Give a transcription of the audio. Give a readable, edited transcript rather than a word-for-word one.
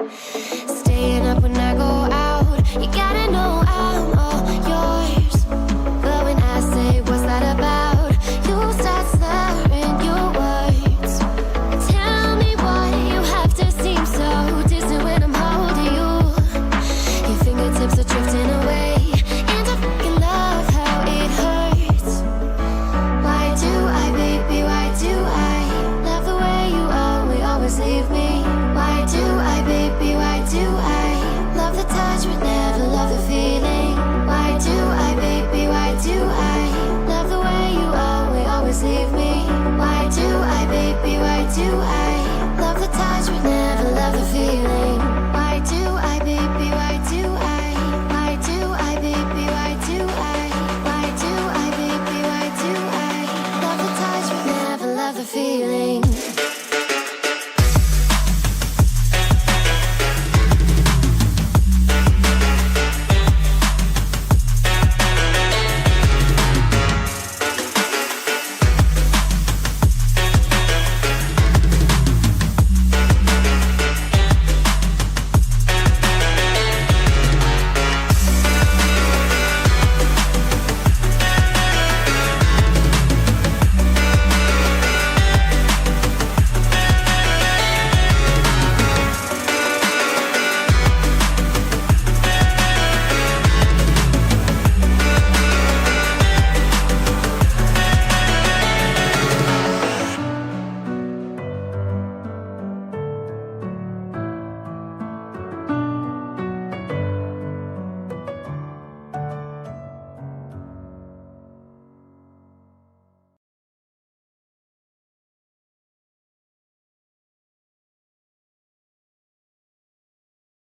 Staying up when I go out, you gotta know I'm all yours. But when I say what's that about, you start slurring your words. Tell me why you have to seem so distant when I'm holding you. Your fingertips are drifting away, and I fucking love how it hurts. Why do I, baby, why do I love the way you always leave me? Why do I, baby, why do I love the touch but never love the feeling? Why do I, baby, why do I love the way you always leave me? Why do I, baby, why do I